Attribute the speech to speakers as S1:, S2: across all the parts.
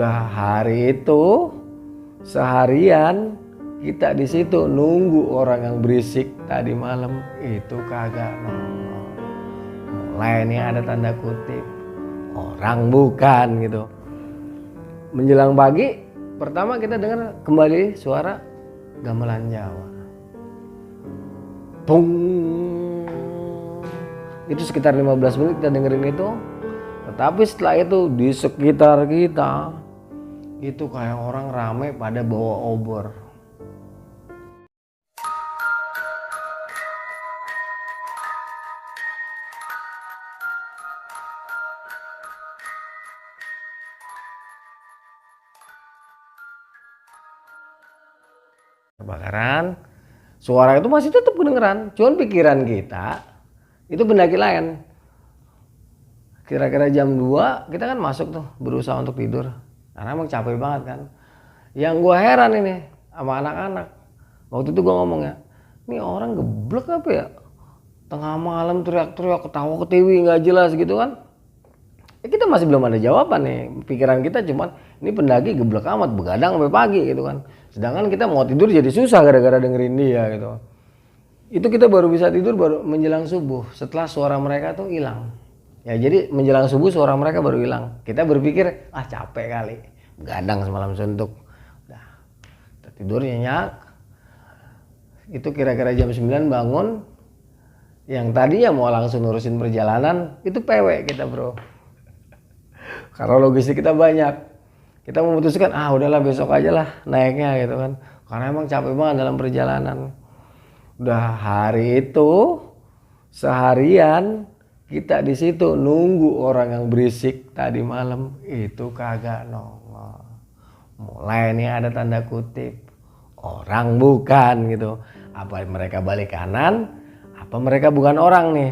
S1: Hari itu seharian kita di situ nunggu orang yang berisik tadi malam itu kagak nongol. Mulai nih ada tanda kutip orang bukan gitu. Menjelang pagi pertama kita dengar kembali suara gamelan Jawa. Tung. Itu sekitar 15 menit kita dengerin itu. Tetapi setelah itu di sekitar kita itu kayak orang rame pada bawa obor. Kebakaran, suara itu masih tetap kedengeran, cuman pikiran kita itu pendaki lain. Kira-kira jam 2 kita kan masuk tuh berusaha untuk tidur karena emang capek banget kan. Yang gua heran ini sama anak-anak, waktu itu gua ngomong ya, ini orang geblek apa ya, tengah malam teriak-teriak ketawa ketiwi nggak jelas gitu kan. Kita masih belum ada jawaban nih, pikiran kita cuman ini pendaki geblek amat begadang sampai pagi gitu kan. Sedangkan kita mau tidur jadi susah gara-gara dengerin dia gitu. Itu kita baru bisa tidur baru menjelang subuh setelah suara mereka tuh hilang. Ya jadi menjelang subuh suara mereka baru hilang. Kita berpikir capek kali, begadang semalam suntuk. Udah, kita tidur nyenyak. Itu kira-kira jam 9 bangun. Yang tadinya mau langsung nurusin perjalanan itu PW kita bro. Karena logistik kita banyak. Kita memutuskan udahlah besok aja lah naiknya gitu kan. Karena emang capek banget dalam perjalanan. Udah hari itu seharian kita di situ nunggu orang yang berisik tadi malam itu kagak nongol. Mulai nih ada tanda kutip orang bukan gitu. Apa mereka balik kanan? Apa mereka bukan orang nih?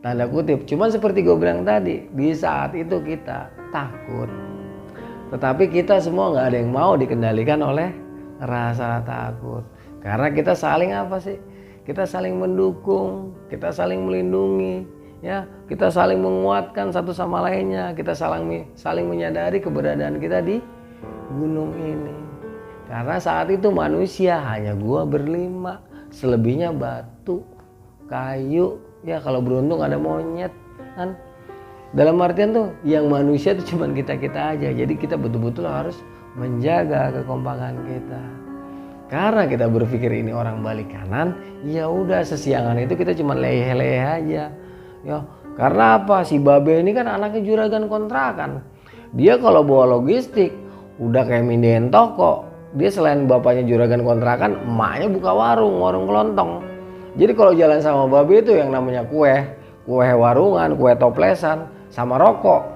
S1: Tanda kutip. Cuman seperti gue bilang tadi, di saat itu kita takut. Tetapi kita semua nggak ada yang mau dikendalikan oleh rasa takut. Karena kita saling apa sih? Kita saling mendukung, kita saling melindungi, ya, kita saling menguatkan satu sama lainnya, kita saling menyadari keberadaan kita di gunung ini. Karena saat itu manusia hanya gua berlima, selebihnya batu, kayu, ya kalau beruntung ada monyet kan. Dalam artian tuh yang manusia itu cuma kita-kita aja. Jadi kita betul-betul harus menjaga kekompakan kita. Karena kita berpikir ini orang balik kanan, ya udah sesiangan itu kita cuma leleh-leleh aja. Ya, karena apa? Si Babe ini kan anaknya juragan kontrakan. Dia kalau bawa logistik udah kayak mindahin toko. Dia selain bapaknya juragan kontrakan, emaknya buka warung kelontong. Jadi kalau jalan sama Babe itu yang namanya kue warungan, kue toplesan, sama rokok.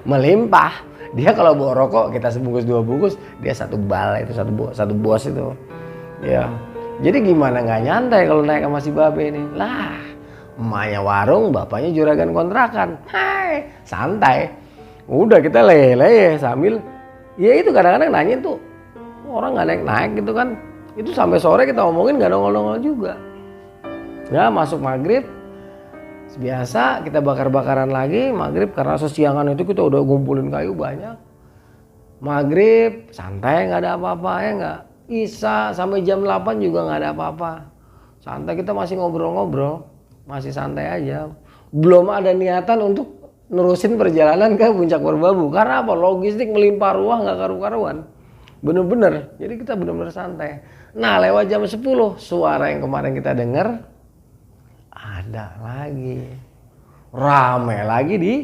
S1: Melimpah. Dia kalau bawa rokok kita sebungkus 2 bungkus, dia satu bal itu satu bos itu. Ya. Jadi gimana nggak nyantai kalau naik sama si Babe ini? Lah, emaknya warung, bapaknya juragan kontrakan. Hai, santai. Udah kita leleh sambil ya itu kadang-kadang nanya tuh orang nggak naik-naik gitu kan. Itu sampai sore kita ngomongin nggak nongol-nongol juga. Ya masuk maghrib. Biasa kita bakar-bakaran lagi maghrib karena sesiangan itu kita udah ngumpulin kayu banyak. Maghrib santai nggak ada apa-apa ya nggak. Isya sampai jam 8 juga nggak ada apa-apa. Santai kita masih ngobrol-ngobrol, masih santai aja. Belum ada niatan untuk nerusin perjalanan ke Puncak Merbabu karena apa? Logistik melimpah ruah nggak karu-karuan. Bener-bener. Jadi kita bener-bener santai. Nah lewat jam 10 suara yang kemarin kita dengar ada lagi, rame lagi di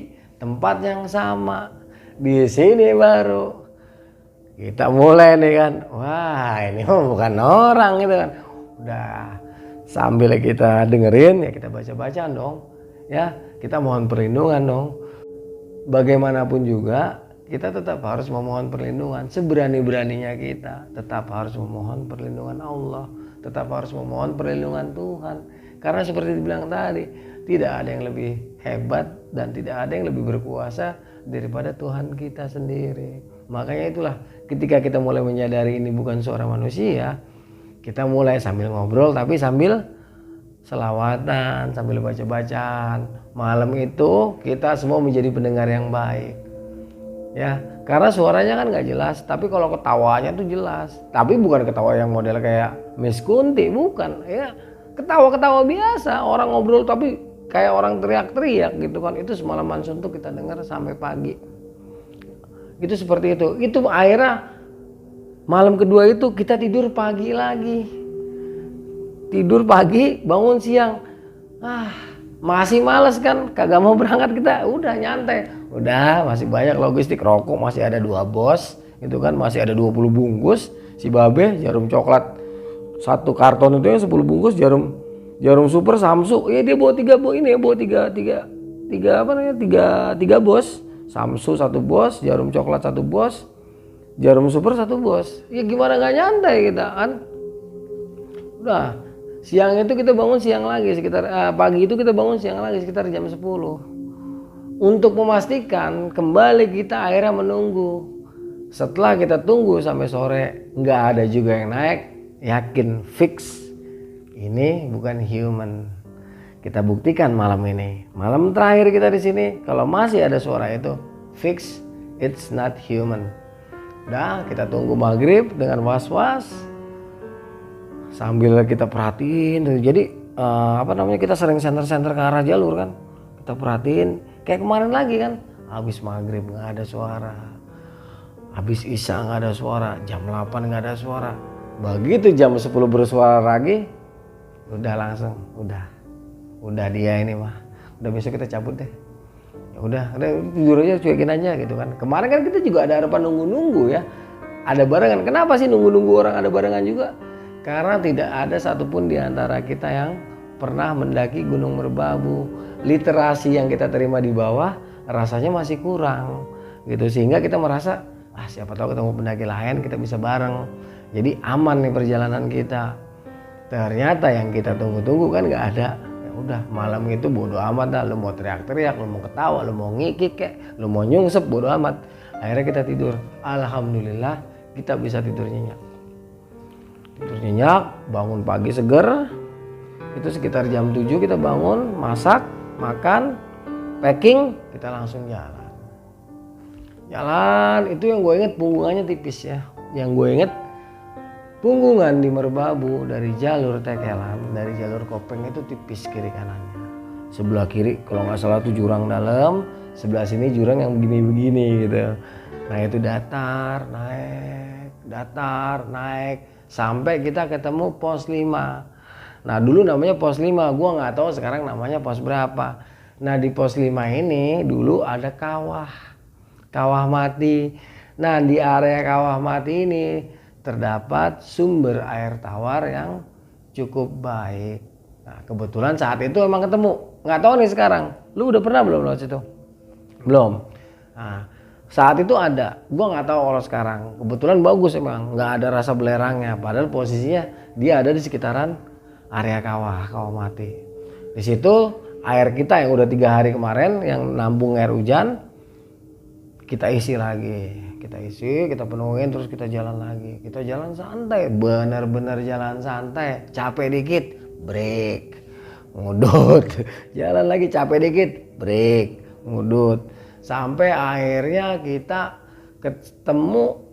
S1: tempat yang sama. Di sini baru kita mulai nih kan, wah ini mah bukan orang gitu kan. Udah sambil kita dengerin ya kita baca-baca dong, ya kita mohon perlindungan dong. Bagaimanapun juga kita tetap harus memohon perlindungan, seberani-beraninya kita tetap harus memohon perlindungan Allah, tetap harus memohon perlindungan Tuhan. Karena seperti dibilang tadi, tidak ada yang lebih hebat dan tidak ada yang lebih berkuasa daripada Tuhan kita sendiri. Makanya itulah ketika kita mulai menyadari ini bukan seorang manusia, kita mulai sambil ngobrol tapi sambil selawatan, sambil baca-bacaan. Malam itu kita semua menjadi pendengar yang baik. Ya, Karena suaranya kan nggak jelas, tapi kalau ketawanya tuh jelas. Tapi bukan ketawa yang model kayak Miss Kunti, bukan. Ya ketawa-ketawa biasa, orang ngobrol tapi kayak orang teriak-teriak gitu kan. Itu semalaman suntuk kita dengar sampai pagi. Itu seperti itu. Itu akhirnya malam kedua itu kita tidur pagi lagi. Tidur pagi, bangun siang. Masih males kan, kagak mau berangkat kita. Udah nyantai. Udah masih banyak logistik, rokok masih ada 2 bos. Itu kan masih ada 20 bungkus. Si Babe jarum coklat 1 karton itu yang 10 bungkus, jarum super Samsu. Ya dia bawa 3 bos. Samsu 1 bos, jarum coklat 1 bos, jarum super 1 bos. Ya gimana gak nyantai kita kan. Udah siang itu kita bangun siang lagi sekitar pagi itu kita bangun siang lagi sekitar jam 10. Untuk memastikan kembali kita akhirnya menunggu. Setelah kita tunggu sampai sore nggak ada juga yang naik, yakin fix ini bukan human. Kita buktikan malam ini, malam terakhir kita di sini. Kalau masih ada suara itu, fix it's not human. Udah kita tunggu maghrib dengan was-was. Sambil kita perhatiin, jadi kita sering senter-senter ke arah jalur kan. Kita perhatiin, kayak kemarin lagi kan, habis maghrib nggak ada suara, habis isya nggak ada suara, jam 8 nggak ada suara. Begitu jam 10 bersuara lagi, udah langsung, udah dia ini mah, udah besok kita cabut deh. Ya udah tidur aja, cuekin aja gitu kan. Kemarin kan kita juga ada harapan nunggu-nunggu ya, ada barengan. Kenapa sih nunggu-nunggu orang ada barengan juga? Karena tidak ada satupun di antara kita yang pernah mendaki Gunung Merbabu. Literasi yang kita terima di bawah rasanya masih kurang gitu, sehingga kita merasa siapa tahu ketemu pendaki lain kita bisa bareng, jadi aman nih perjalanan kita. Ternyata yang kita tunggu-tunggu kan nggak ada. Ya udah malam itu bodo amat dah, lu mau teriak-teriak, lu mau ketawa, lu mau ngikik kek, lu mau nyungsep, bodo amat. Akhirnya kita tidur. Alhamdulillah kita bisa tidur nyenyak, bangun pagi seger. Itu sekitar jam 7 kita bangun, masak, makan, packing, kita langsung jalan. Itu yang gue inget punggungannya tipis ya. Yang gue inget punggungan di Merbabu dari jalur Tekelan, dari jalur Kopeng itu tipis kiri kanannya. Sebelah kiri kalau nggak salah itu jurang dalam, sebelah sini jurang yang begini-begini gitu. Nah itu datar, naik, sampai kita ketemu pos 5. Nah dulu namanya pos 5, gue nggak tahu sekarang namanya pos berapa. Nah di pos 5 ini dulu ada kawah mati. Nah di area kawah mati ini terdapat sumber air tawar yang cukup baik. Nah kebetulan saat itu emang ketemu. Nggak tahu nih sekarang, lu udah pernah belum lewat situ? Belum. Nah saat itu ada, gue nggak tahu kalau sekarang. Kebetulan bagus emang, nggak ada rasa belerangnya. Padahal posisinya dia ada di sekitaran area kawah mati. Di situ air kita yang udah 3 hari kemarin yang nampung air hujan kita isi lagi, kita penuhin, terus kita jalan lagi. Kita jalan santai, bener-bener jalan santai. Capek dikit, break, ngudut. Jalan lagi capek dikit, break, ngudut. Sampai akhirnya kita ketemu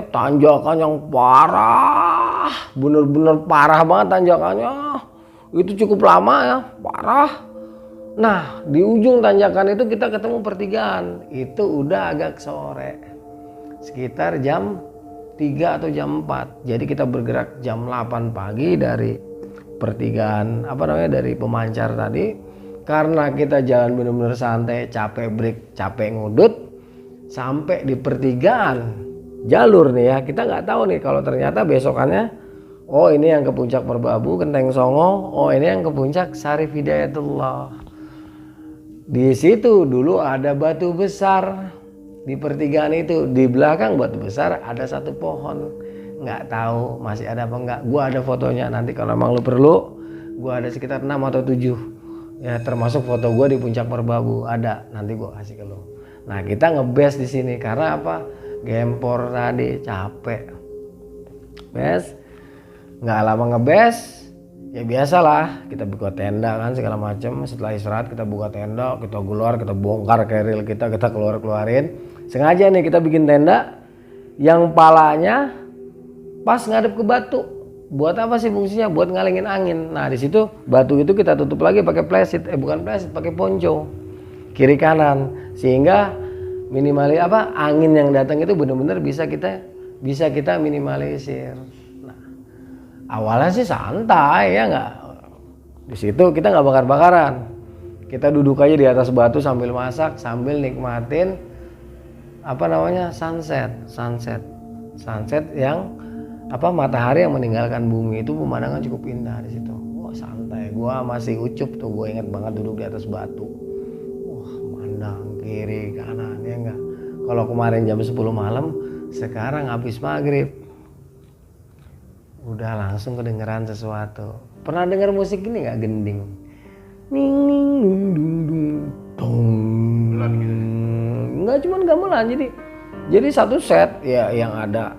S1: tanjakan yang parah, bener-bener parah banget tanjakannya. Itu cukup lama ya, parah. Nah di ujung tanjakan itu kita ketemu pertigaan. Itu udah agak sore, sekitar jam 3 atau jam 4. Jadi kita bergerak jam 8 pagi dari pertigaan dari pemancar tadi. Karena kita jalan bener-bener santai, capek break, capek ngudut, sampai di pertigaan jalur nih ya, kita nggak tahu nih kalau ternyata besokannya ini yang ke puncak Merbabu, Genteng Songo, ini yang ke puncak Syarif Hidayatullah. Di situ dulu ada batu besar di pertigaan itu, di belakang batu besar ada 1 pohon. Nggak tahu masih ada apa enggak. Gua ada fotonya, nanti kalau emang lu perlu, gua ada sekitar 6 atau 7 ya, termasuk foto gua di puncak Merbabu ada, nanti gua kasih ke lu. Nah kita ngebase di sini karena apa? Gempor tadi capek, nggak lama ngebes ya biasalah kita buka tenda kan segala macam. Setelah istirahat kita buka tenda, kita keluar, kita bongkar keril kita keluarin, Sengaja nih kita bikin tenda yang palanya pas ngadep ke batu. Buat apa sih fungsinya? Buat ngalingin angin. Nah di situ batu itu kita tutup lagi pakai plastik, bukan plastik, pakai ponco kiri kanan, sehingga angin yang datang itu benar-benar bisa kita minimalisir. Nah, awalnya sih santai ya nggak. Di situ kita nggak bakar-bakaran. Kita duduk aja di atas batu sambil masak, sambil nikmatin sunset yang matahari yang meninggalkan bumi. Itu pemandangan cukup indah di situ. Wah santai. Gua masih Ucup tuh, gue inget banget duduk di atas batu. Wah mandang kiri kanan ya enggak. Kalau kemarin jam 10 malam, sekarang habis maghrib udah langsung kedengeran sesuatu. Pernah dengar musik ini nggak? Gending. Ning ning dung dung dung dong. Nggak cuman gamelan, jadi satu set ya yang ada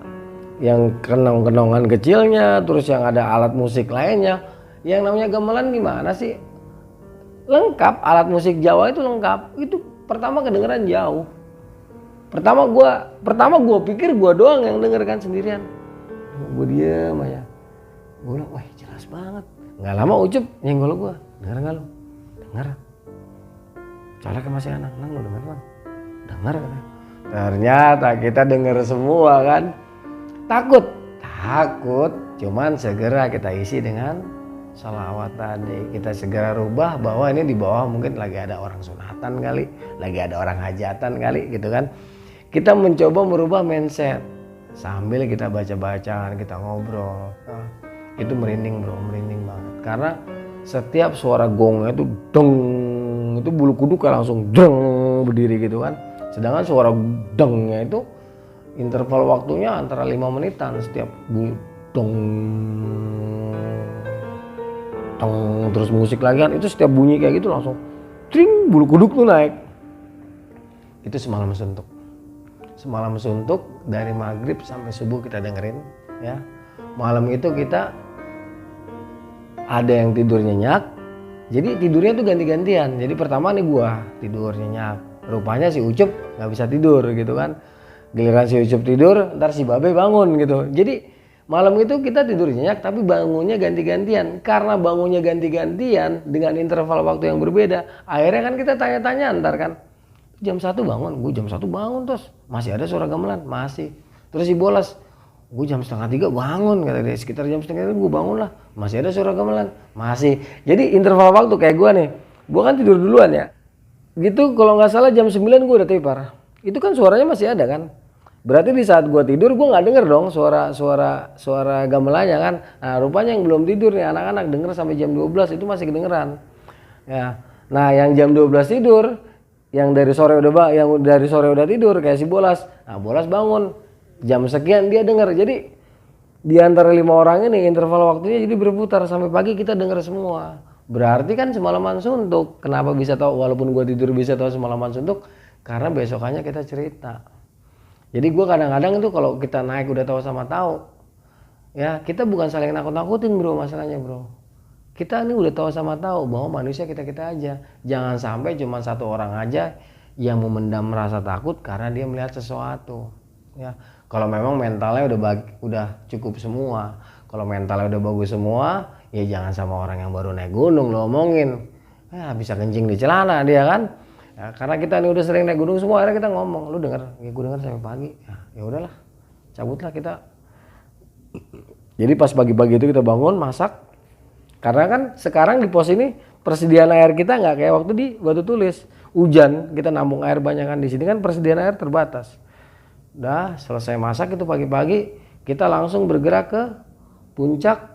S1: yang kenong-kenongan kecilnya, terus yang ada alat musik lainnya. Yang namanya gamelan gimana sih? Lengkap, alat musik Jawa itu lengkap. Itu pertama kedengeran jauh. Pertama gua pikir gua doang yang denger kan sendirian. Gua diam aja. Gua bilang, wah jelas banget. Nggak lama Ucup nyenggol gua. Denger nggak lu? Denger. Soalnya kan masih anak, lu denger kan? Denger kan? Ternyata kita denger semua kan. Takut, cuman segera kita isi dengan sholawat tadi. Kita segera rubah bahwa ini di bawah mungkin lagi ada orang sunatan kali, lagi ada orang hajatan kali gitu kan. Kita mencoba merubah mindset sambil kita baca-bacaan, kita ngobrol. Itu merinding bro, merinding banget. Karena setiap suara gongnya itu deng, itu bulu kuduk langsung deng berdiri gitu kan. Sedangkan suara dengnya itu interval waktunya antara 5 menitan setiap bunyi dong, dong, terus musik lagi kan, itu setiap bunyi kayak gitu langsung tring, bulu kuduk tuh naik. Itu semalam suntuk dari maghrib sampai subuh kita dengerin ya. Malam itu kita ada yang tidur nyenyak, jadi tidurnya tuh ganti-gantian. Jadi pertama nih gua tidur nyenyak, rupanya si Ucup nggak bisa tidur gitu kan. Giliran si Ucup tidur, ntar si Babe bangun gitu. Jadi malam itu kita tidur nyenyak tapi bangunnya ganti-gantian. Karena bangunnya ganti-gantian dengan interval waktu yang berbeda, akhirnya kan kita tanya-tanya ntar kan. Jam 1 bangun, gue jam 1 bangun terus. Masih ada suara gamelan? Masih. Terus si Bolas, gue jam 2:30 bangun, kata dia. Sekitar jam 2:30 gue bangun lah. Masih ada suara gamelan? Masih. Jadi interval waktu kayak gue nih, gue kan tidur duluan ya. Gitu kalau nggak salah jam 9 gue udah tepar. Itu kan suaranya masih ada kan. Berarti di saat gue tidur gue nggak denger dong suara gamelannya kan. Nah rupanya yang belum tidur nih anak-anak denger sampai jam 12 itu masih kedengeran. Ya. Nah yang jam 12 tidur, yang dari sore udah tidur kayak si Bolas. Nah Bolas bangun jam sekian dia denger. Jadi di antara 5 orang ini interval waktunya jadi berputar sampai pagi kita denger semua. Berarti kan semalaman suntuk. Kenapa bisa tahu walaupun gue tidur bisa tahu semalaman suntuk? Karena besokannya kita cerita. Jadi gue kadang-kadang itu kalau kita naik udah tahu sama tahu, ya kita bukan saling nakut-nakutin bro masalahnya bro. Kita ini udah tahu sama tahu bahwa manusia kita aja. Jangan sampai cuma satu orang aja yang memendam rasa takut karena dia melihat sesuatu. Ya kalau memang mentalnya udah cukup semua, kalau mentalnya udah bagus semua, ya jangan sama orang yang baru naik gunung lo omongin. Ya bisa kencing di celana dia kan. Ya, karena kita ini udah sering naik gunung semua, akhirnya kita ngomong, lu denger, ya gue denger sampai pagi, ya udahlah, cabutlah kita. Jadi pas pagi-pagi itu kita bangun masak, karena kan sekarang di pos ini persediaan air kita nggak kayak waktu di Batu Tulis, hujan kita nampung air banyak kan, di sini kan persediaan air terbatas. Udah selesai masak itu pagi-pagi kita langsung bergerak ke puncak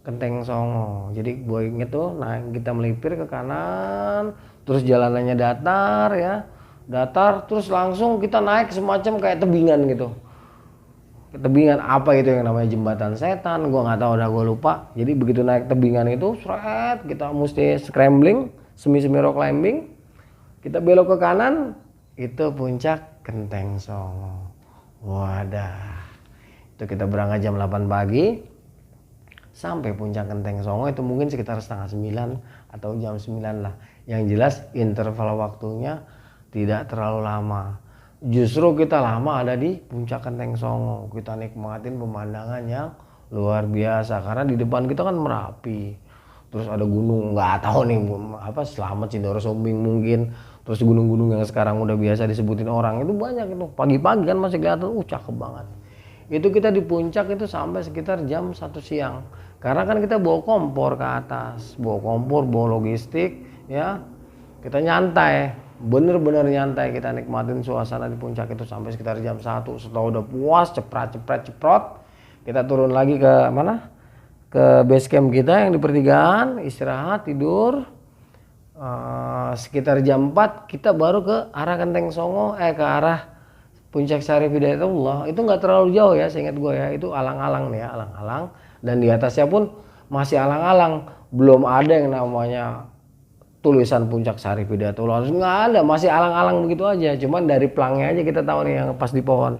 S1: Genteng Songo. Jadi gue inget tuh, nah kita melipir ke kanan. Terus jalanannya datar ya, datar terus langsung kita naik semacam kayak tebingan gitu. Tebingan apa itu yang namanya jembatan setan, gua nggak tahu, udah gua lupa. Jadi begitu naik tebingan itu, seret kita mesti scrambling, semi rock climbing. Kita belok ke kanan, itu puncak Genteng Songo. Wadah, itu kita berangkat jam 8 pagi. Sampai puncak Genteng Songo itu mungkin sekitar 8:30 atau jam 9 lah. Yang jelas interval waktunya tidak terlalu lama. Justru kita lama ada di puncak Genteng Songo, kita nikmatin pemandangan yang luar biasa karena di depan kita kan Merapi, terus ada gunung nggak tahu nih apa Slamet, Cindoro, Sumbing mungkin, terus gunung-gunung yang sekarang udah biasa disebutin orang itu banyak itu. Pagi-pagi kan masih kelihatan, cakep banget. Itu kita di puncak itu sampai sekitar jam 1 siang karena kan kita bawa kompor ke atas, bawa kompor, bawa logistik ya, kita nyantai, bener-bener nyantai, kita nikmatin suasana di puncak itu sampai sekitar jam 1. Setelah udah puas, ceprot, kita turun lagi ke mana? Ke base camp kita yang di pertigaan, istirahat, tidur. Sekitar jam 4 kita baru ke arah Genteng Songo, ke arah Puncak Syarif Hidayatullah. Itu nggak terlalu jauh ya, seingat gue ya, itu alang-alang nih ya, alang-alang. Dan di atasnya pun masih alang-alang, belum ada yang namanya tulisan Puncak Syarif Hidayatullah, nggak ada, masih alang-alang begitu aja. Cuman dari pelangnya aja kita tahu nih yang pas di pohon.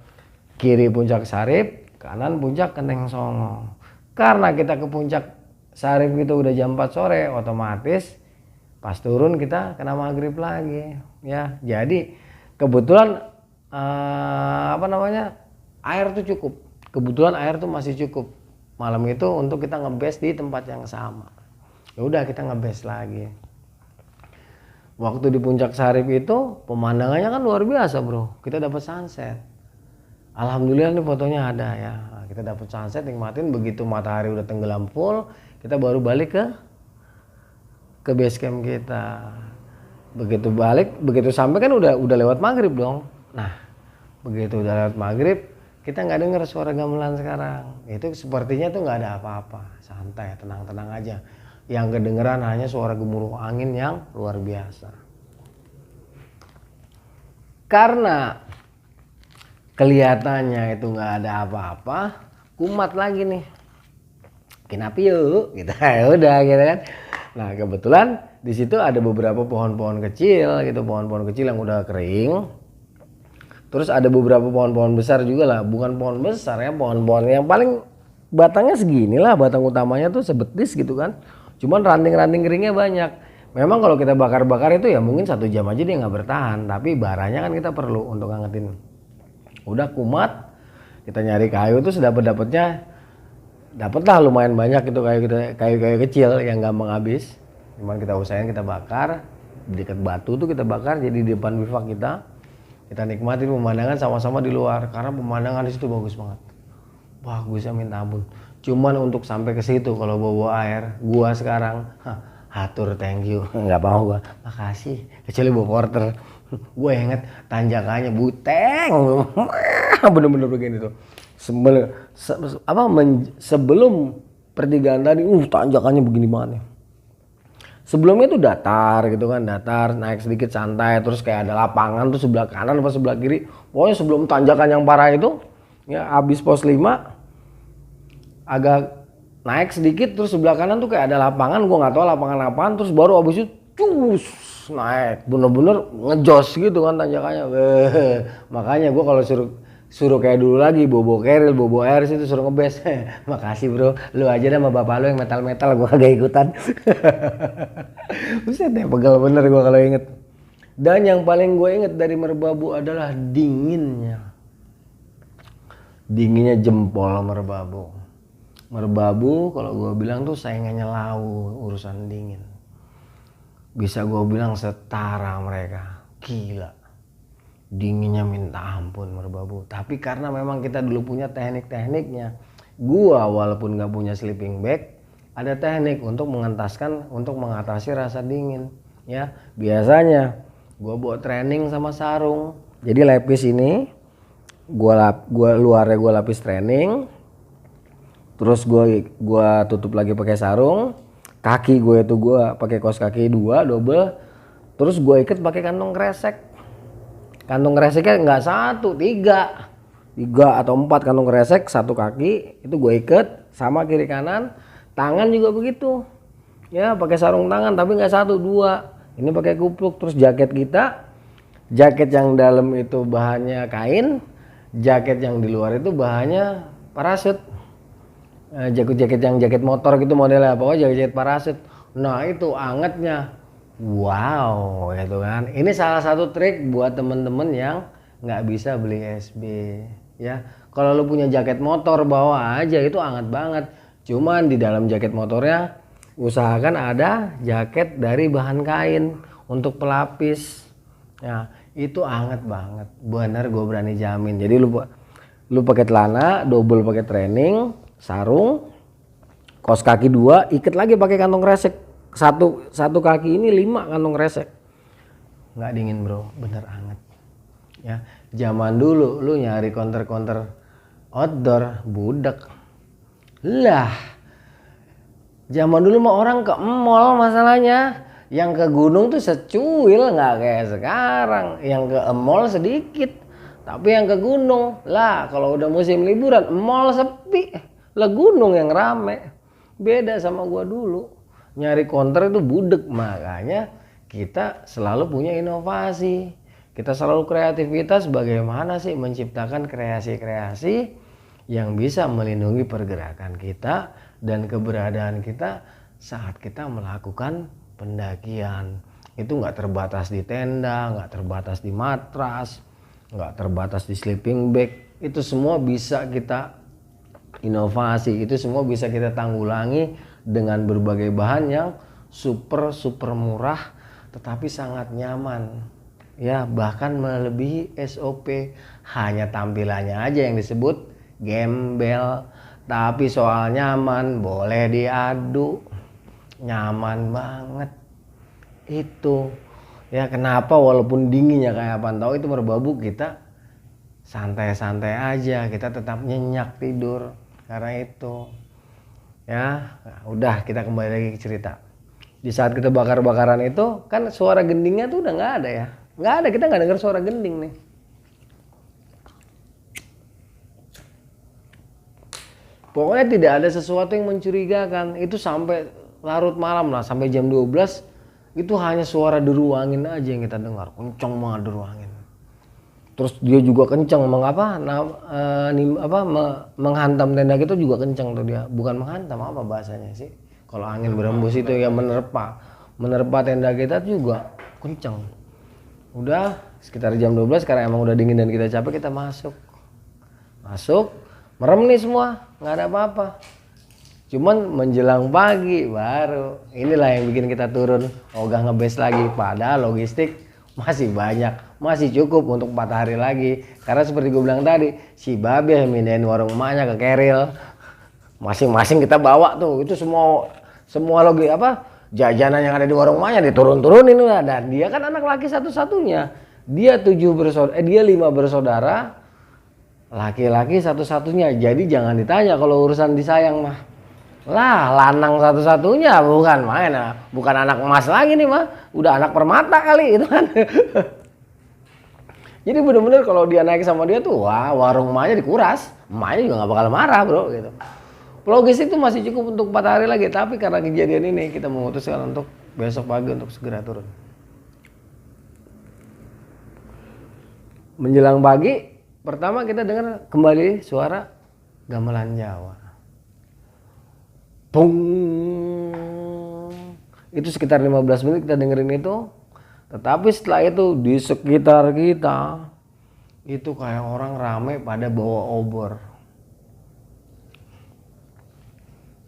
S1: Kiri Puncak Syarif, kanan Puncak Genteng Songo. Karena kita ke Puncak Syarif itu udah jam 4 sore, otomatis pas turun kita kena maghrib lagi ya. Jadi kebetulan air tuh cukup. Kebetulan air tuh masih cukup malam itu untuk kita ngebase di tempat yang sama. Ya udah kita ngebase lagi. Waktu di Puncak Syarif itu pemandangannya kan luar biasa bro. Kita dapat sunset. Alhamdulillah nih fotonya ada ya. Nah, kita dapat sunset, nikmatin. Begitu matahari udah tenggelam full, kita baru balik ke base camp kita. Begitu balik, begitu sampai kan udah lewat maghrib dong. Nah begitu udah lewat maghrib, kita nggak dengar suara gamelan sekarang. Itu sepertinya tuh nggak ada apa-apa, santai, tenang-tenang aja. Yang kedengeran hanya suara gemuruh angin yang luar biasa. Karena kelihatannya itu nggak ada apa-apa, kumat lagi nih. Kenapa yuk? Gitu, ya udah gitu kan. Nah kebetulan di situ ada beberapa pohon-pohon kecil gitu, pohon-pohon kecil yang udah kering. Terus ada beberapa pohon-pohon besar juga lah, bukan pohon besar ya, pohon-pohon yang paling batangnya segini lah, batang utamanya tuh sebetis gitu kan. Cuman ranting-ranting keringnya banyak. Memang kalau kita bakar-bakar itu ya mungkin 1 jam aja dia nggak bertahan, tapi baranya kan kita perlu untuk ngangetin. Udah kumat, kita nyari kayu tuh sedapat-dapatnya, dapatlah lumayan banyak itu kayu-kayu kecil yang gampang habis. Cuman kita usahain kita bakar di dekat batu tuh, kita bakar jadi di depan bivak kita. Kita nikmatin pemandangan sama-sama di luar karena pemandangan di situ bagus banget. Bagusnya minta ampun. Cuman untuk sampai ke situ kalau bawa air, gua sekarang hatur thank you, nggak mau gua, makasih. Kecuali bawa porter, gua inget tanjakannya buteng, bener-bener begini tuh. Sebelum pertigaan tadi, tanjakannya begini banget nih. Sebelumnya tuh datar gitu kan, datar, naik sedikit santai, terus kayak ada lapangan tuh sebelah kanan atau sebelah kiri. Pokoknya sebelum tanjakan yang parah itu, ya habis pos 5, agak naik sedikit, terus sebelah kanan tuh kayak ada lapangan, gua nggak tahu lapangan apaan, terus baru abis itu cus naik, bener-bener ngejos gitu kan tanjakannya. Makanya gua kalau suruh kayak dulu lagi, bobo keril, bobo air situ suruh ngebes. Makasih bro, lu aja dah sama bapak lu yang metal-metal, gua kagak ikutan. Buset deh, pegal bener gua kalau inget. Dan yang paling gue inget dari Merbabu adalah dinginnya. Dinginnya jempol Merbabu. Merbabu kalau gue bilang tuh saingannya Lawu urusan dingin. Bisa gue bilang setara mereka. Gila. Dinginnya minta ampun Merbabu. Tapi karena memang kita dulu punya teknik-tekniknya. Gua walaupun gak punya sleeping bag, ada teknik untuk mengatasi rasa dingin. Ya, biasanya gua bawa training sama sarung. Jadi lapis ini gua luarnya gua lapis training. Terus gua tutup lagi pakai sarung. Kaki gue itu gua pakai kaos kaki 2 double. Terus gua ikat pakai kantong kresek. Kantong kreseknya nggak 1, 3 atau 4 kantong kresek, 1 kaki itu gue ikat sama kiri kanan. Tangan juga begitu ya, pakai sarung tangan tapi nggak 1, 2. Ini pakai kupluk. Terus jaket yang dalam itu bahannya kain, jaket yang di luar itu bahannya parasut. Jaket motor gitu modelnya, pokoknya jaket parasut. Nah itu angetnya wow gitu kan. Ini salah satu trik buat temen-temen yang nggak bisa beli SB ya. Kalau lu punya jaket motor bawa aja, itu hangat banget. Cuman di dalam jaket motornya usahakan ada jaket dari bahan kain untuk pelapis ya, itu hangat banget bener, gue berani jamin. Jadi lu pakai celana double, pakai training, sarung, kaos kaki 2, ikat lagi pakai kantong kresek. Satu kaki ini 5 kantong kresek. Nggak dingin bro, bener hangat. Ya, zaman dulu lu nyari counter outdoor budak. Lah, zaman dulu mah orang ke mall masalahnya. Yang ke gunung tuh secuil, nggak kayak sekarang. Yang ke mall sedikit. Tapi yang ke gunung, lah kalau udah musim liburan, mall sepi. Lah gunung yang rame. Beda sama gua dulu. Nyari counter itu budek, makanya kita selalu punya inovasi. Kita selalu kreativitas bagaimana sih menciptakan kreasi-kreasi yang bisa melindungi pergerakan kita dan keberadaan kita saat kita melakukan pendakian. Itu nggak terbatas di tenda, nggak terbatas di matras, nggak terbatas di sleeping bag. Itu semua bisa kita inovasi, itu semua bisa kita tanggulangi dengan berbagai bahan yang super murah tetapi sangat nyaman ya, bahkan melebihi SOP. Hanya tampilannya aja yang disebut gembel, tapi soal nyaman boleh diadu, nyaman banget itu ya. Kenapa walaupun dinginnya kayak apaan tahu itu merbabu, kita santai-santai aja, kita tetap nyenyak tidur karena itu ya. Nah, udah, kita kembali lagi ke cerita. Di saat kita bakar-bakaran itu kan suara gendingnya tuh udah nggak ada ya, nggak ada, kita nggak dengar suara gending nih. Pokoknya tidak ada sesuatu yang mencurigakan. Itu sampai larut malam lah, sampai jam 12 itu hanya suara deru angin aja yang kita dengar, kencang banget deru angin. Terus dia juga kencang menghantam tenda kita juga kencang tuh dia. Bukan menghantam, apa bahasanya sih? Kalau angin berembus itu ya menerpa tenda kita juga kencang. Udah sekitar jam 12 karena emang udah dingin dan kita capek, kita masuk. Merem nih semua, nggak ada apa-apa. Cuman menjelang pagi baru inilah yang bikin kita turun ogah ngebes lagi. Padahal logistik masih banyak, masih cukup untuk 4 hari lagi. Karena seperti gue bilang tadi, si Babe yang mindahin warung emaknya ke Keril. Masing-masing kita bawa tuh, itu semua jajanan yang ada di warung emaknya diturun-turunin lah. Dan dia kan anak laki satu-satunya. Dia 5 bersaudara, laki-laki satu-satunya. Jadi jangan ditanya kalau urusan disayang mah. Lah, lanang satu-satunya, bukan main, bukan anak emas lagi nih mah, udah anak permata kali itu kan. Jadi bener-bener kalau dia naik sama dia tuh, wah, warung emaknya dikuras, emaknya juga nggak bakal marah bro gitu. Logistik itu masih cukup untuk 4 hari lagi, tapi karena kejadian ini kita memutuskan untuk besok pagi untuk segera turun. Menjelang pagi, pertama kita dengar kembali suara gamelan Jawa. Pung. Itu sekitar 15 menit kita dengerin itu. Tetapi setelah itu di sekitar kita itu kayak orang rame pada bawa obor.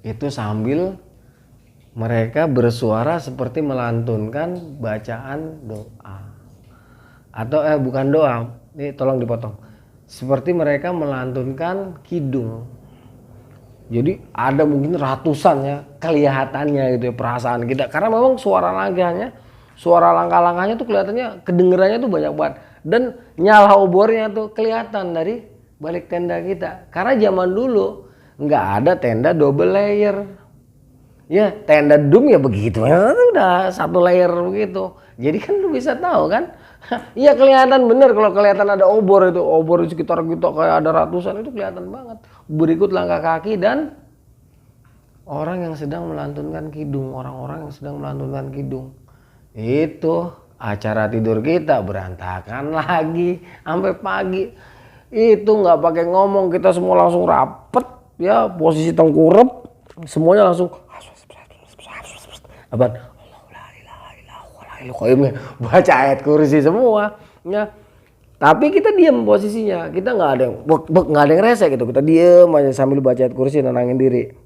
S1: Itu sambil mereka bersuara seperti melantunkan bacaan doa. Atau bukan doa, ini tolong dipotong. Seperti mereka melantunkan kidung. Jadi ada mungkin ratusan ya kelihatannya gitu ya, perasaan kita. Karena memang suara langkah-langkahnya tuh kelihatannya, kedengerannya tuh banyak banget. Dan nyala obornya tuh kelihatan dari balik tenda kita. Karena zaman dulu nggak ada tenda double layer. Ya tenda dum ya begitu, ya, udah 1 layer begitu. Jadi kan lu bisa tahu kan. Iya kelihatan bener kalau kelihatan ada obor itu. Obor di sekitar kita kayak ada ratusan, itu kelihatan banget. Berikut langkah kaki dan orang yang sedang melantunkan kidung. Orang-orang yang sedang melantunkan kidung. Itu acara tidur kita berantakan lagi sampai pagi. Itu nggak pakai ngomong, kita semua langsung rapet ya, posisi tengkurap, semuanya langsung baca ayat kursi semua ya. Tapi kita diem posisinya, kita nggak ada yang nggak ada yang rese gitu, kita diem aja sambil baca ayat kursi nenangin diri.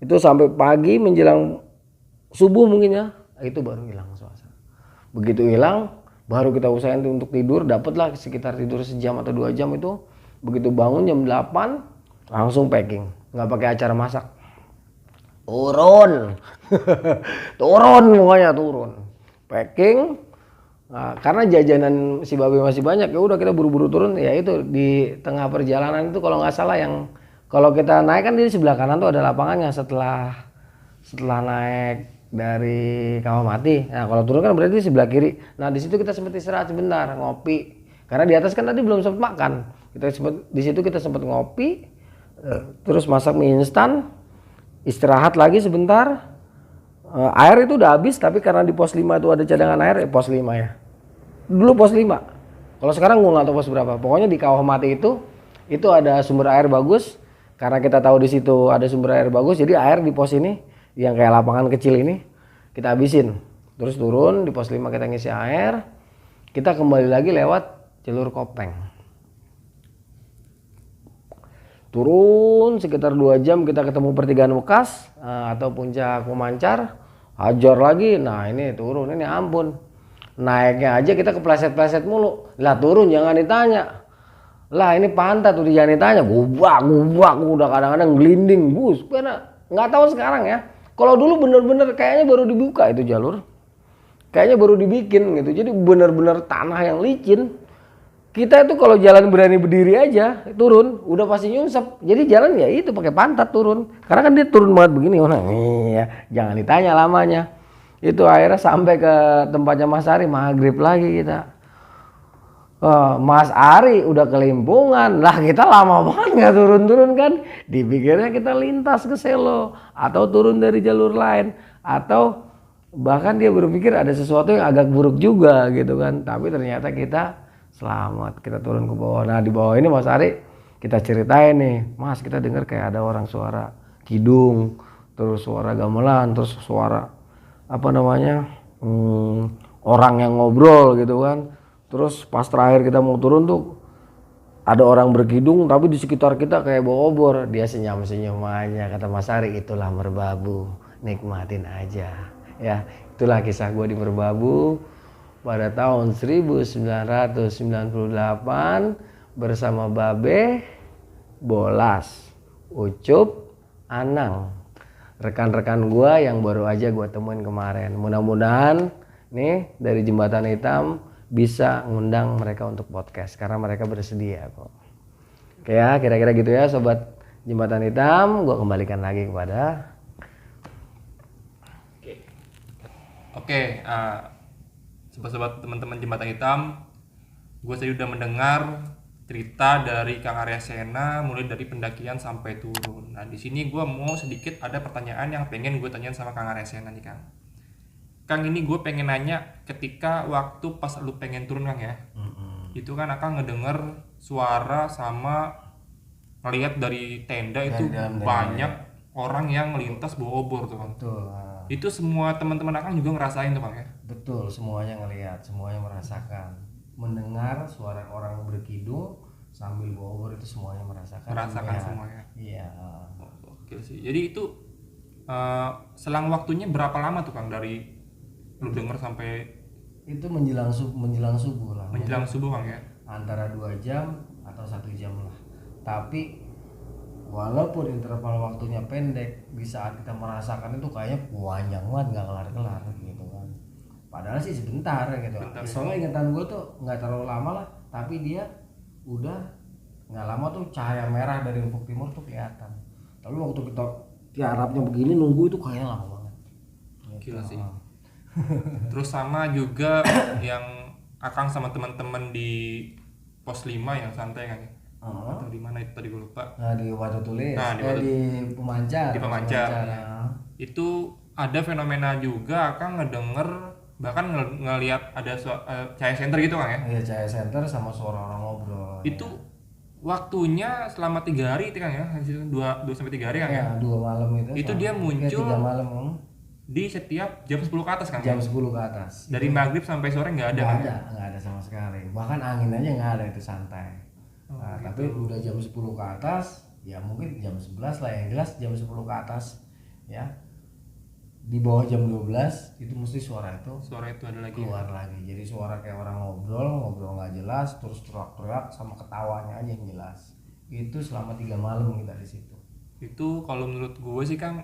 S1: Itu sampai pagi menjelang subuh mungkin ya, itu baru hilang suasana. Begitu hilang, baru kita usahain tuh untuk tidur, dapatlah sekitar tidur sejam atau 2 jam itu. Begitu bangun jam 8, langsung packing, nggak pakai acara masak. Turun, turun pokoknya turun, packing. Nah, karena jajanan si Babe masih banyak, ya udah kita buru-buru turun. Ya itu di tengah perjalanan itu kalau nggak salah yang kalau kita naik kan di sebelah kanan tuh ada lapangannya setelah naik dari Kawamati. Nah kalau turun kan berarti di sebelah kiri. Nah di situ kita sempat istirahat sebentar ngopi. Karena di atas kan tadi belum sempat makan. Di situ kita sempat ngopi, terus masak mie instan, istirahat lagi sebentar. Air itu udah habis, tapi karena di pos 5 itu ada cadangan air, pos 5 ya. Dulu pos 5. Kalau sekarang gua nggak tahu pos berapa. Pokoknya di Kawah Mati itu ada sumber air bagus. Karena kita tahu di situ ada sumber air bagus, jadi air di pos ini yang kayak lapangan kecil ini kita habisin. Terus turun di pos 5 kita ngisi air. Kita kembali lagi lewat jalur Kopeng. Turun sekitar 2 jam kita ketemu pertigaan Bekas atau puncak Pemancar, hajar lagi. Nah ini turun, ini ampun, naiknya aja kita kepleset-pleset mulu. Lah turun jangan ditanya, lah ini pantat tuh jangan ditanya, gubak udah kadang-kadang gelinding bus. Karena nggak tahu sekarang ya, kalau dulu bener-bener kayaknya baru dibuka itu jalur, kayaknya baru dibikin gitu, jadi bener-bener tanah yang licin. Kita itu kalau jalan berani berdiri aja turun udah pasti nyungsep. Jadi jalan ya itu pakai pantat turun. Karena kan dia turun banget begini. Iya, jangan ditanya lamanya. Itu akhirnya sampai ke tempatnya Mas Ari, maghrib lagi kita. Mas Ari udah kelimpungan. Lah kita lama banget nggak turun-turun kan. Dipikirnya kita lintas ke Selo atau turun dari jalur lain, atau bahkan dia berpikir ada sesuatu yang agak buruk juga gitu kan. Tapi ternyata kita selamat, kita turun ke bawah. Nah di bawah ini Mas Ari kita ceritain nih, Mas kita dengar kayak ada orang suara kidung, terus suara gamelan, terus suara apa namanya orang yang ngobrol gitu kan. Terus pas terakhir kita mau turun tuh ada orang berkidung, tapi di sekitar kita kayak bawa obor. Dia senyum-senyum aja, kata Mas Ari, itulah Merbabu, nikmatin aja. Ya itulah kisah gue di Merbabu pada tahun 1998 bersama Babe, Bolas, Ucup, Anang, rekan-rekan gua yang baru aja gua temuin kemarin. Mudah-mudahan nih dari Jembatan Hitam bisa ngundang mereka untuk podcast karena mereka bersedia kok. Oke ya, kira-kira gitu ya sobat Jembatan Hitam. Gua kembalikan lagi kepada
S2: sobat-sobat teman-teman Jembatan Hitam, gue tadi udah mendengar cerita dari Kang Arya Sena mulai dari pendakian sampai turun. Nah di sini gue mau sedikit ada pertanyaan yang pengen gue tanyain sama Kang Arya Sena nih Kang. Kang ini gue pengen nanya ketika waktu pas lu pengen turun Kang ya, itu kan akan ngedenger suara sama ngelihat dari tenda itu banyak orang yang melintas bawa obor tuh Kang.
S1: Betul.
S2: Itu semua teman-teman Akang juga ngerasain tuh Kang ya?
S1: Betul, semuanya ngelihat, semuanya merasakan, mendengar suara orang berkidung sambil bawa obor, itu semuanya merasakan
S2: Semuanya.
S1: Iya.
S2: Oke sih. Jadi itu selang waktunya berapa lama tuh Kang dari lu denger sampai
S1: itu menjelang subuh lah.
S2: menjelang subuh Kang ya?
S1: Antara 2 jam atau 1 jam lah. Tapi walaupun interval waktunya pendek, di saat kita merasakan itu kayaknya panjang banget, nggak kelar-kelar gitu kan. Padahal sih sebentar gitu. Soalnya ingatan gue tuh nggak terlalu lama lah, tapi dia udah nggak lama tuh cahaya merah dari ufuk timur tuh kelihatan. Tapi waktu kita tiarapnya begini nunggu itu kayaknya lama banget.
S2: Gila sih. Terus sama juga yang Akang sama teman-teman di pos 5 yang santai kan ya? Atau di mana itu tadi gue lupa.
S1: Nah di Watu Tulis,
S2: di
S1: Pemancar.
S2: Di Pemancar. Ya. Itu ada fenomena juga Akang ngedenger bahkan ngelihat ada cahaya center gitu Kang ya?
S1: Iya cahaya center sama suara orang ngobrol.
S2: Itu waktunya selama 3 hari itu Kang ya? 2-3 hari Kang ya?
S1: 2 malam itu.
S2: Itu dia muncul
S1: 3 malam.
S2: di setiap jam 10 ke atas kan?
S1: Jam 10 ke atas.
S2: Dari maghrib sampai sore nggak ada kan?
S1: Nggak ada sama sekali. Bahkan angin aja nggak ada, itu santai. Nah, tapi udah jam 10 ke atas, ya mungkin jam 11 lah, yang jelas jam 10 ke atas ya. Di bawah jam 12 itu mesti suara itu
S2: ada lagi.
S1: Keluar lagi. Jadi suara kayak orang ngobrol nggak jelas, terus teriak-teriak sama ketawanya aja yang jelas. Itu selama 3 malam kita di situ.
S2: Itu kalau menurut gue sih Kang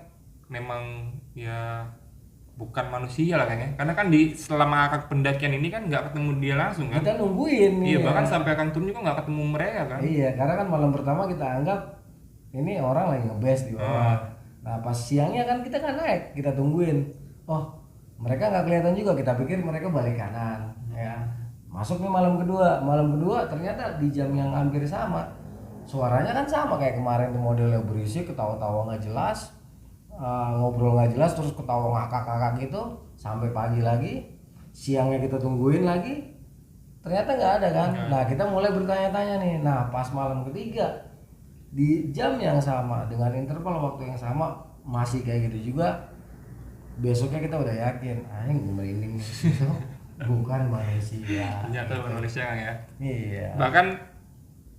S2: memang ya bukan manusia lah kayaknya, karena kan di selama akad pendakian ini kan nggak ketemu dia langsung kan,
S1: Kita nungguin
S2: iya
S1: ya.
S2: bahkan sampai akan turun juga nggak ketemu mereka kan.
S1: Iya, karena kan malam pertama kita anggap ini orang lagi ngebase di bawah. Nah pas siangnya kan kita kan naik, kita tungguin. Oh mereka nggak kelihatan juga, kita pikir mereka balik kanan ya. Masuk nih malam kedua ternyata di jam yang hampir sama, suaranya kan sama kayak kemarin tuh, modelnya berisik, ketawa-tawa nggak jelas, ngobrol nggak jelas, terus ketawa ngakak-ngakak gitu sampai pagi lagi. Siangnya kita tungguin lagi, ternyata nggak ada kan. Nah kita mulai bertanya-tanya nih. Nah pas malam ketiga di jam yang sama dengan interval waktu yang sama masih kayak gitu juga, besoknya kita udah yakin anjing merinding itu bukan manusia.
S2: Ternyata bukan manusia Kang ya.
S1: Iya.
S2: Bahkan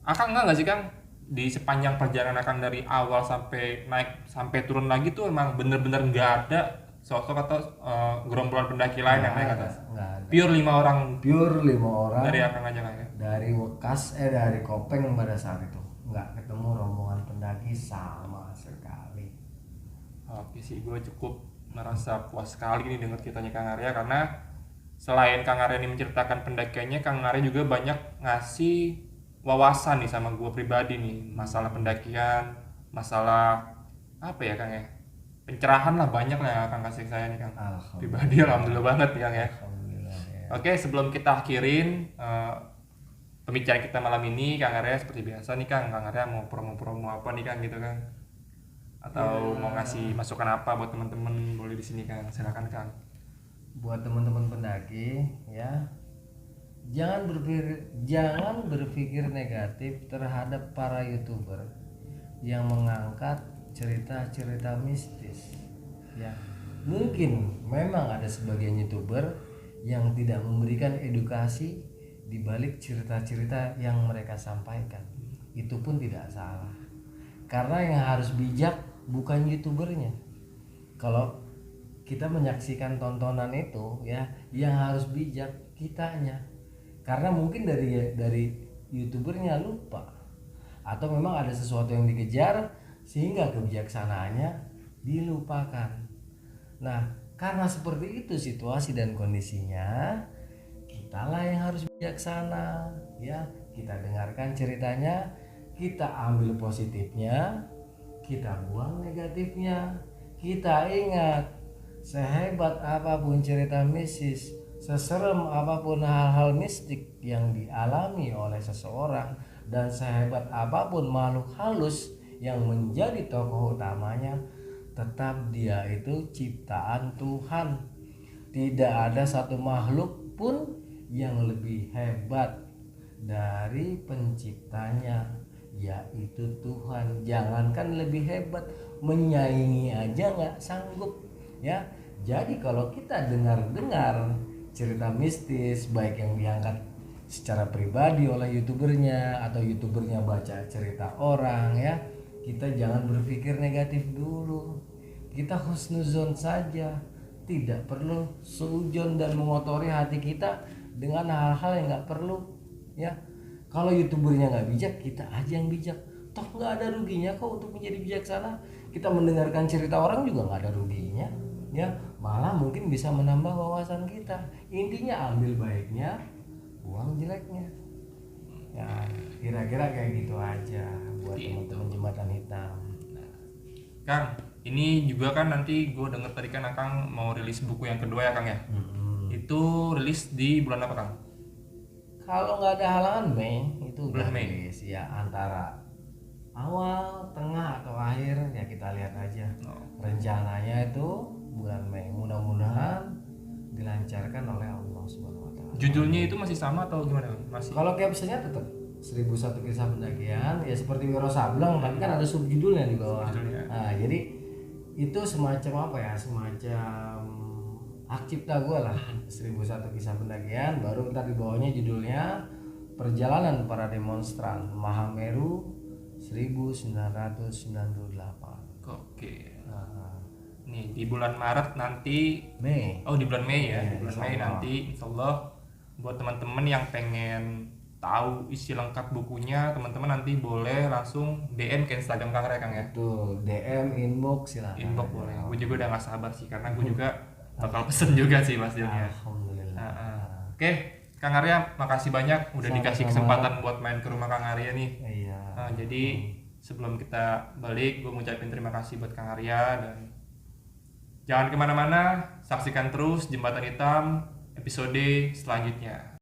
S2: Akang nggak sih Kang, di sepanjang perjalanan Akang dari awal sampai naik sampai turun lagi tuh emang bener-bener nggak ada sosok atau gerombolan pendaki lain yang naik atas?
S1: Nggak ada.
S2: Pure 5 orang
S1: Dari
S2: Akang aja Kang ya.
S1: dari dari Kopeng pada saat itu nggak ketemu rombongan pendaki sama sekali.
S2: Oke sih, gue cukup merasa puas sekali nih dengar ceritanya Kang Arya, karena selain Kang Arya ini menceritakan pendakiannya, Kang Arya juga banyak ngasih wawasan nih sama gue pribadi nih, masalah pendakian, masalah apa ya Kang ya, pencerahan lah, banyak lah yang Kang kasih saya nih Kang. Pribadi alhamdulillah banget nih Kang ya.
S1: Alhamdulillah ya.
S2: Oke, sebelum kita akhirin pembicaraan kita malam ini, Kang Arya seperti biasa nih Kang Arya mau promo-promo apa nih Kang gitu Kang? Atau mau ngasih masukan apa buat teman-teman, boleh di sini Kang, silakan Kang.
S1: Buat teman-teman pendaki ya, jangan berpikir negatif terhadap para YouTuber yang mengangkat cerita-cerita mistis ya. Mungkin memang ada sebagian YouTuber yang tidak memberikan edukasi di balik cerita-cerita yang mereka sampaikan. Itu pun tidak salah, karena yang harus bijak bukan YouTubernya. Kalau kita menyaksikan tontonan itu ya, yang harus bijak kitanya, karena mungkin dari YouTubernya lupa atau memang ada sesuatu yang dikejar sehingga kebijaksanaannya dilupakan. Nah karena seperti itu situasi dan kondisinya, kitalah yang harus bijaksana ya. Kita dengarkan ceritanya, kita ambil positifnya, kita buang negatifnya. Kita ingat, sehebat apapun cerita mistis, seserem apapun hal-hal mistik yang dialami oleh seseorang, dan sehebat apapun makhluk halus yang menjadi tokoh utamanya, tetap dia itu ciptaan Tuhan. Tidak ada satu makhluk pun yang lebih hebat dari penciptanya, yaitu Tuhan. Jangankan lebih hebat, menyaingi aja nggak sanggup ya. Jadi kalau kita dengar cerita mistis, baik yang diangkat secara pribadi oleh YouTubernya atau YouTubernya baca cerita orang ya, kita jangan berpikir negatif dulu. Kita husnuzon saja, tidak perlu suudzon dan mengotori hati kita dengan hal-hal yang nggak perlu ya. Kalau YouTubernya nggak bijak, kita aja yang bijak. Toh nggak ada ruginya kok untuk menjadi bijaksana. Kita mendengarkan cerita orang juga nggak ada ruginya ya, malah mungkin bisa menambah wawasan kita. Intinya ambil baiknya, buang jeleknya ya. Kira-kira kayak gitu aja buat teman-teman Jembatan Hitam.
S2: Kang, ini juga kan nanti gue denger tadi kan Akang mau rilis buku yang kedua ya Kang ya. Itu rilis di bulan apa Kang?
S1: Kalau nggak ada halangan Mei itu
S2: Bulan
S1: udah
S2: Mei.
S1: rilis ya, antara awal, tengah atau akhir ya, kita lihat aja. Rencananya itu bulan Mei, mudah-mudahan dilancarkan oleh Allah Subhanahu wa taala.
S2: Judulnya itu masih sama atau gimana Kang? Masih.
S1: Kalau captionnya tetap 1001 kisah pendakian ya, seperti Wiro Sableng, tapi kan ada subjudulnya di bawah.
S2: Subjudulnya.
S1: Nah, jadi itu semacam apa ya, semacam hak cipta gue lah. 1001 Kisah Pendakian, baru ntar di bawahnya judulnya Perjalanan Para Demonstran Mahameru 1998.
S2: Oke.
S1: Nah,
S2: Nih di bulan Maret nanti,
S1: Mei.
S2: oh di bulan Mei ya,
S1: Iya,
S2: di bulan
S1: insya
S2: Mei
S1: Allah.
S2: nanti insya Allah buat teman-teman yang pengen tahu isi lengkap bukunya, teman-teman nanti boleh langsung DM ke Instagram Kang Arya Kang ya.
S1: Tuh, DM inbox silakan.
S2: Inbox boleh. Gue juga udah gak sabar sih karena gue juga bakal pesen juga sih pastinya.
S1: Alhamdulillah.
S2: Oke, Kang Arya makasih banyak udah dikasih
S1: Sama-sama.
S2: kesempatan buat main ke rumah Kang Arya nih.
S1: Iya.
S2: Jadi sebelum kita balik, gue ngucapin terima kasih buat Kang Arya dan jangan kemana-mana, saksikan terus Jembatan Hitam episode selanjutnya.